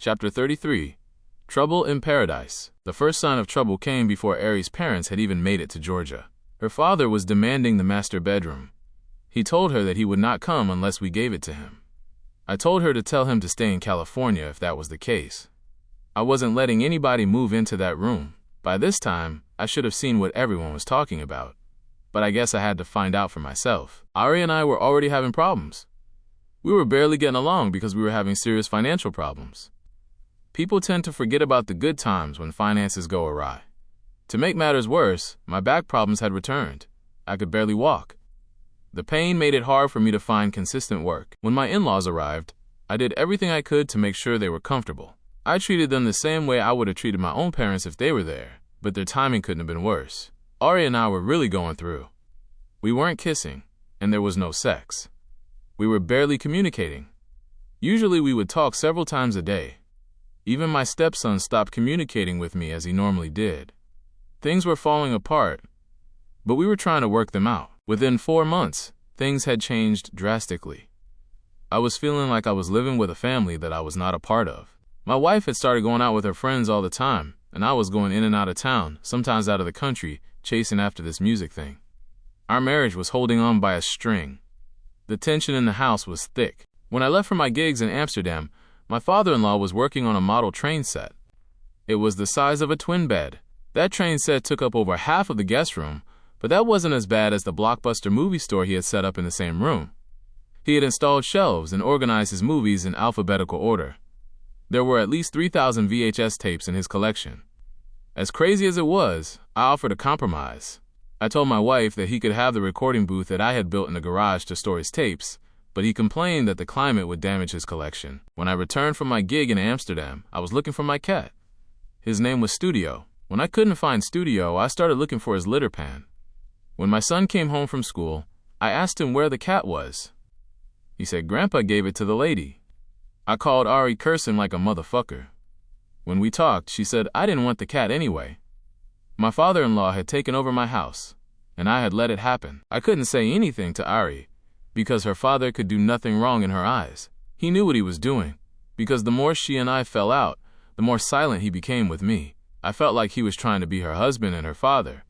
Chapter 33. Trouble in Paradise. The first sign of trouble came before Ari's parents had even made it to Georgia. Her father was demanding the master bedroom. He told her that he would not come unless we gave it to him. I told her to tell him to stay in California if that was the case. I wasn't letting anybody move into that room. By this time, I should have seen what everyone was talking about. But I guess I had to find out for myself. Ari and I were already having problems. We were barely getting along because we were having serious financial problems. People tend to forget about the good times when finances go awry. To make matters worse, my back problems had returned. I could barely walk. The pain made it hard for me to find consistent work. When my in-laws arrived, I did everything I could to make sure they were comfortable. I treated them the same way I would have treated my own parents if they were there, but their timing couldn't have been worse. Ari and I were really going through. We weren't kissing, and there was no sex. We were barely communicating. Usually we would talk several times a day. Even my stepson stopped communicating with me as he normally did. Things were falling apart, but we were trying to work them out. Within 4 months, things had changed drastically. I was feeling like I was living with a family that I was not a part of. My wife had started going out with her friends all the time, and I was going in and out of town, sometimes out of the country, chasing after this music thing. Our marriage was holding on by a string. The tension in the house was thick. When I left for my gigs in Amsterdam, my father-in-law was working on a model train set. It was the size of a twin bed. That train set took up over half of the guest room, but that wasn't as bad as the Blockbuster movie store he had set up in the same room. He had installed shelves and organized his movies in alphabetical order. There were at least 3,000 VHS tapes in his collection. As crazy as it was, I offered a compromise. I told my wife that he could have the recording booth that I had built in the garage to store his tapes, but he complained that the climate would damage his collection. When I returned from my gig in Amsterdam, I was looking for my cat. His name was Studio. When I couldn't find Studio, I started looking for his litter pan. When my son came home from school, I asked him where the cat was. He said Grandpa gave it to the lady. I called Ari cursing like a motherfucker. When we talked, she said I didn't want the cat anyway. My father-in-law had taken over my house, and I had let it happen. I couldn't say anything to Ari, because her father could do nothing wrong in her eyes. He knew what he was doing, because the more she and I fell out, the more silent he became with me. I felt like he was trying to be her husband and her father.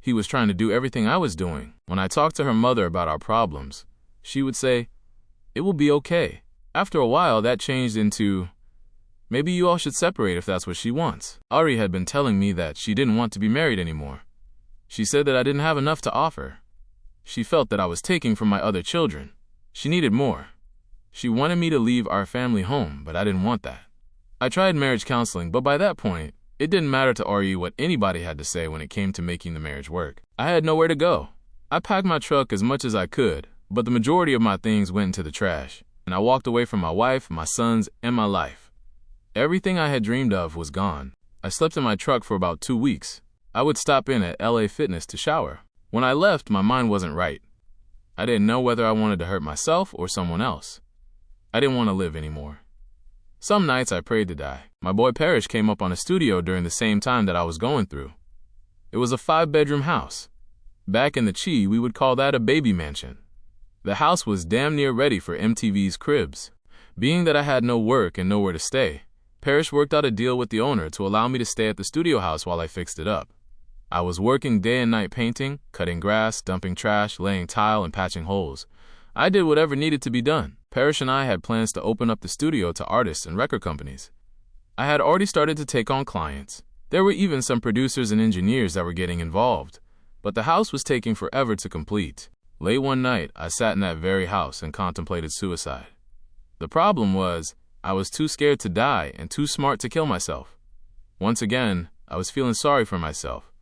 He was trying to do everything I was doing. When I talked to her mother about our problems, she would say, "It will be okay." After a while, that changed into, "Maybe you all should separate if that's what she wants." Ari had been telling me that she didn't want to be married anymore. She said that I didn't have enough to offer. She felt that I was taking from my other children. She needed more. She wanted me to leave our family home, but I didn't want that. I tried marriage counseling, but by that point, it didn't matter to Ari what anybody had to say when it came to making the marriage work. I had nowhere to go. I packed my truck as much as I could, but the majority of my things went into the trash, and I walked away from my wife, my sons, and my life. Everything I had dreamed of was gone. I slept in my truck for about 2 weeks. I would stop in at LA Fitness to shower. When I left, my mind wasn't right. I didn't know whether I wanted to hurt myself or someone else. I didn't want to live anymore. Some nights I prayed to die. My boy Parrish came up on a studio during the same time that I was going through. It was a 5-bedroom house. Back in the Chi, we would call that a baby mansion. The house was damn near ready for MTV's Cribs. Being that I had no work and nowhere to stay, Parrish worked out a deal with the owner to allow me to stay at the studio house while I fixed it up. I was working day and night painting, cutting grass, dumping trash, laying tile, and patching holes. I did whatever needed to be done. Parrish and I had plans to open up the studio to artists and record companies. I had already started to take on clients. There were even some producers and engineers that were getting involved, but the house was taking forever to complete. Late one night, I sat in that very house and contemplated suicide. The problem was, I was too scared to die and too smart to kill myself. Once again, I was feeling sorry for myself.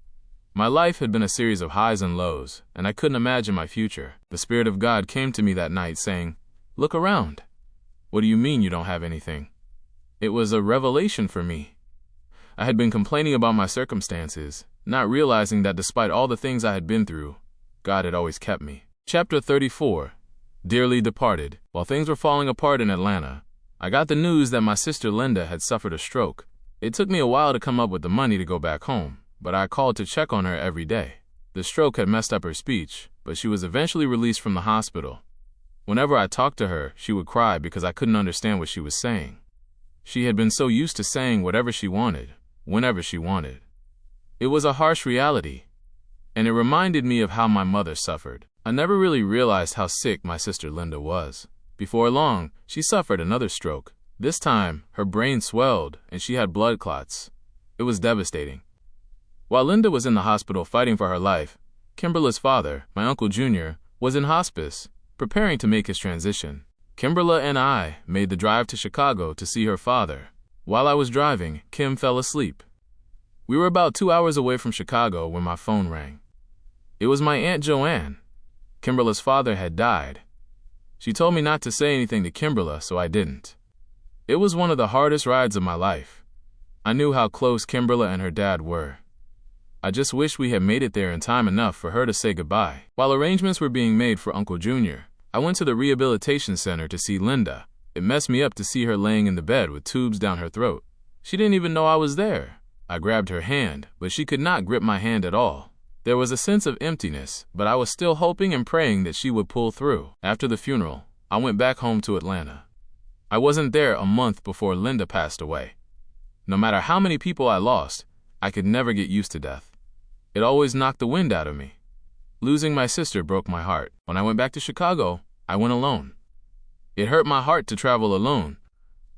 My life had been a series of highs and lows, and I couldn't imagine my future. The Spirit of God came to me that night saying, "Look around." "What do you mean you don't have anything?" It was a revelation for me. I had been complaining about my circumstances, not realizing that despite all the things I had been through, God had always kept me. Chapter 34. Dearly Departed. While things were falling apart in Atlanta, I got the news that my sister Linda had suffered a stroke. It took me a while to come up with the money to go back home, but I called to check on her every day. The stroke had messed up her speech, but she was eventually released from the hospital. Whenever I talked to her, she would cry because I couldn't understand what she was saying. She had been so used to saying whatever she wanted, whenever she wanted. It was a harsh reality, and it reminded me of how my mother suffered. I never really realized how sick my sister Linda was. Before long, she suffered another stroke. This time, her brain swelled and she had blood clots. It was devastating. While Linda was in the hospital fighting for her life, Kimberla's father, my Uncle Junior, was in hospice, preparing to make his transition. Kimberla and I made the drive to Chicago to see her father. While I was driving, Kim fell asleep. We were about 2 hours away from Chicago when my phone rang. It was my Aunt Joanne. Kimberla's father had died. She told me not to say anything to Kimberla, so I didn't. It was one of the hardest rides of my life. I knew how close Kimberla and her dad were. I just wished we had made it there in time enough for her to say goodbye. While arrangements were being made for Uncle Junior, I went to the rehabilitation center to see Linda. It messed me up to see her laying in the bed with tubes down her throat. She didn't even know I was there. I grabbed her hand, but she could not grip my hand at all. There was a sense of emptiness, but I was still hoping and praying that she would pull through. After the funeral, I went back home to Atlanta. I wasn't there a month before Linda passed away. No matter how many people I lost, I could never get used to death. It always knocked the wind out of me. Losing my sister broke my heart. When I went back to Chicago, I went alone. It hurt my heart to travel alone.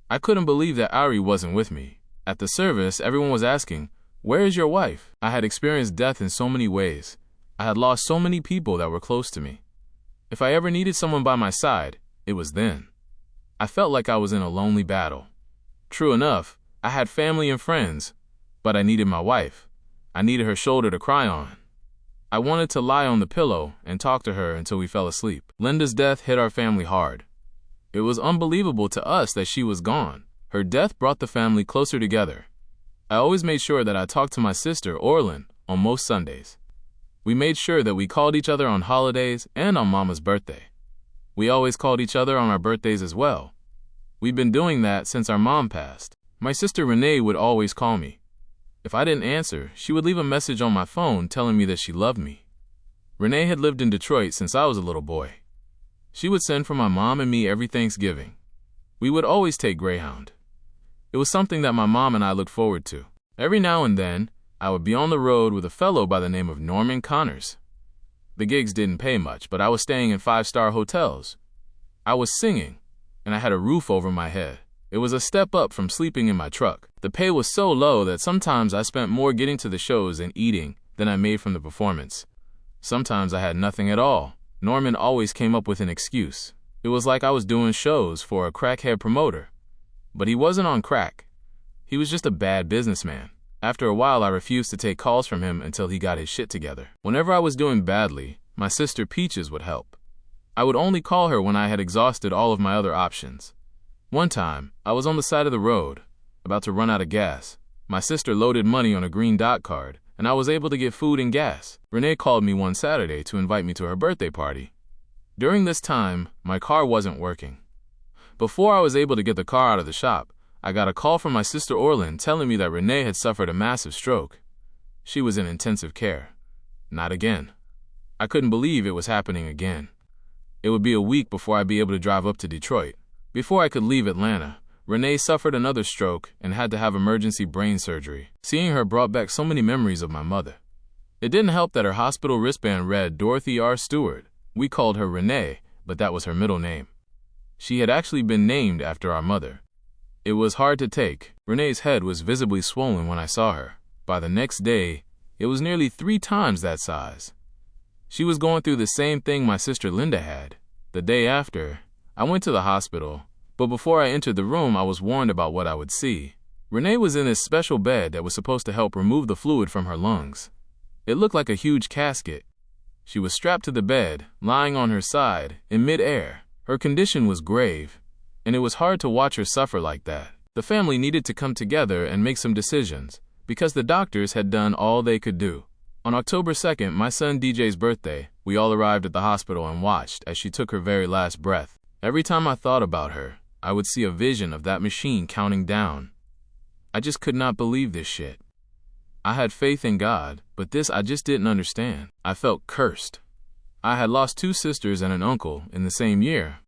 I couldn't believe that Ari wasn't with me. At the service, everyone was asking, "Where is your wife?" I had experienced death in so many ways. I had lost so many people that were close to me. If I ever needed someone by my side, it was then. I felt like I was in a lonely battle. True enough, I had family and friends, but I needed my wife. I needed her shoulder to cry on. I wanted to lie on the pillow and talk to her until we fell asleep. Linda's death hit our family hard. It was unbelievable to us that she was gone. Her death brought the family closer together. I always made sure that I talked to my sister, Orlin, on most Sundays. We made sure that we called each other on holidays and on Mama's birthday. We always called each other on our birthdays as well. We've been doing that since our mom passed. My sister Renee would always call me. If I didn't answer, she would leave a message on my phone telling me that she loved me. Renee had lived in Detroit since I was a little boy. She would send for my mom and me every Thanksgiving. We would always take Greyhound. It was something that my mom and I looked forward to. Every now and then, I would be on the road with a fellow by the name of Norman Connors. The gigs didn't pay much, but I was staying in 5-star hotels. I was singing, and I had a roof over my head. It was a step up from sleeping in my truck. The pay was so low that sometimes I spent more getting to the shows and eating than I made from the performance. Sometimes I had nothing at all. Norman always came up with an excuse. It was like I was doing shows for a crackhead promoter. But he wasn't on crack. He was just a bad businessman. After a while, I refused to take calls from him until he got his shit together. Whenever I was doing badly, my sister Peaches would help. I would only call her when I had exhausted all of my other options. One time, I was on the side of the road, about to run out of gas. My sister loaded money on a green dot card, and I was able to get food and gas. Renee called me one Saturday to invite me to her birthday party. During this time, my car wasn't working. Before I was able to get the car out of the shop, I got a call from my sister Orlin telling me that Renee had suffered a massive stroke. She was in intensive care. Not again. I couldn't believe it was happening again. It would be a week before I'd be able to drive up to Detroit. Before I could leave Atlanta, Renee suffered another stroke and had to have emergency brain surgery. Seeing her brought back so many memories of my mother. It didn't help that her hospital wristband read Dorothy R. Stewart. We called her Renee, but that was her middle name. She had actually been named after our mother. It was hard to take. Renee's head was visibly swollen when I saw her. By the next day, it was nearly 3 times that size. She was going through the same thing my sister Linda had. The day after, I went to the hospital, but before I entered the room, I was warned about what I would see. Renee was in this special bed that was supposed to help remove the fluid from her lungs. It looked like a huge casket. She was strapped to the bed, lying on her side, in mid-air. Her condition was grave, and it was hard to watch her suffer like that. The family needed to come together and make some decisions, because the doctors had done all they could do. On October 2nd, my son DJ's birthday, we all arrived at the hospital and watched as she took her very last breath. Every time I thought about her, I would see a vision of that machine counting down. I just could not believe this shit. I had faith in God, but this I just didn't understand. I felt cursed. I had lost 2 sisters and an uncle in the same year,